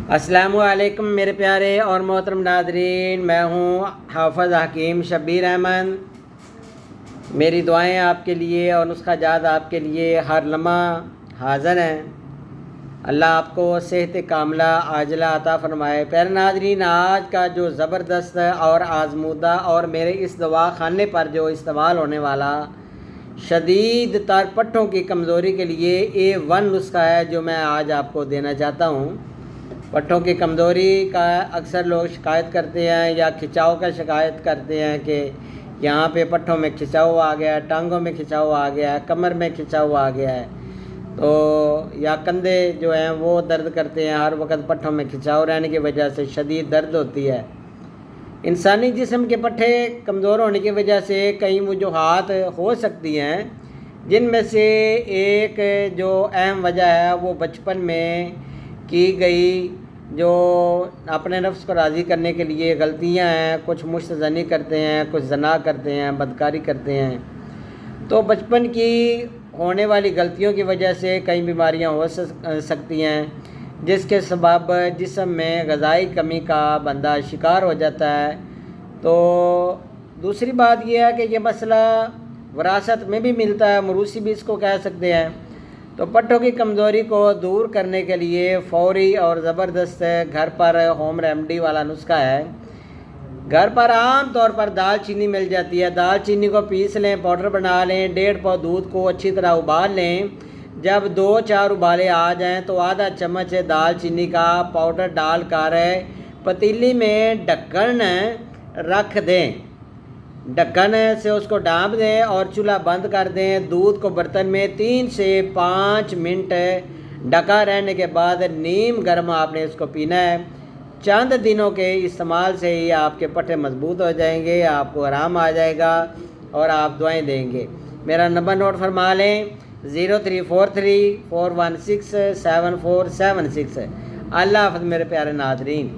السلام علیکم میرے پیارے اور محترم ناظرین، میں ہوں حافظ حکیم شبیر احمد۔ میری دعائیں آپ کے لیے اور نسخہ جات آپ کے لیے ہر لمحہ حاضر ہیں۔ اللہ آپ کو صحت کاملہ عاجلہ عطا فرمائے۔ پیارے ناظرین، آج کا جو زبردست اور آزمودہ اور میرے اس دوا خانے پر جو استعمال ہونے والا شدید تر پٹھوں کی کمزوری کے لیے A1 نسخہ ہے جو میں آج آپ کو دینا چاہتا ہوں۔ پٹھوں کی کمزوری کا اکثر لوگ شکایت کرتے ہیں یا کھچاؤ کا شکایت کرتے ہیں کہ یہاں پہ پٹھوں میں کھچاؤ آ گیا ہے، ٹانگوں میں کھچاؤ آ گیا ہے، کمر میں کھچاؤ آ گیا ہے، تو یا کندھے جو ہیں وہ درد کرتے ہیں، ہر وقت پٹھوں میں کھچاؤ رہنے کی وجہ سے شدید درد ہوتی ہے۔ انسانی جسم کے پٹھے کمزور ہونے کی وجہ سے کئی وجوہات ہو سکتی ہیں، جن میں سے ایک جو اہم وجہ ہے وہ بچپن میں کی گئی جو اپنے نفس کو راضی کرنے کے لیے غلطیاں ہیں۔ کچھ مشت زنی کرتے ہیں، کچھ زنا کرتے ہیں، بدکاری کرتے ہیں، تو بچپن کی ہونے والی غلطیوں کی وجہ سے کئی بیماریاں ہو سکتی ہیں، جس کے سبب جسم میں غذائی کمی کا بندہ شکار ہو جاتا ہے۔ تو دوسری بات یہ ہے کہ یہ مسئلہ وراثت میں بھی ملتا ہے، موروثی بھی اس کو کہہ سکتے ہیں۔ تو پٹھوں کی کمزوری کو دور کرنے کے لیے فوری اور زبردست گھر پر ہوم ریمیڈی والا نسخہ ہے۔ گھر پر عام طور پر دال چینی مل جاتی ہے۔ دال چینی کو پیس لیں، پاؤڈر بنا لیں، 1.5 پاؤ دودھ کو اچھی طرح ابال لیں۔ جب 2-4 ابالے آ جائیں تو آدھا چمچ دال چینی کا پاؤڈر ڈال کر پتیلی میں ڈھکن رکھ دیں، ڈھکن سے اس کو ڈھانپ دیں اور چولہا بند کر دیں۔ دودھ کو برتن میں 3 سے 5 منٹ ڈھکا رہنے کے بعد نیم گرم آپ نے اس کو پینا ہے۔ چند دنوں کے استعمال سے ہی آپ کے پٹھے مضبوط ہو جائیں گے، آپ کو آرام آ جائے گا اور آپ دعائیں دیں گے۔ میرا نمبر نوٹ فرما لیں، 0343 416 7476۔ اللہ حافظ میرے پیارے ناظرین۔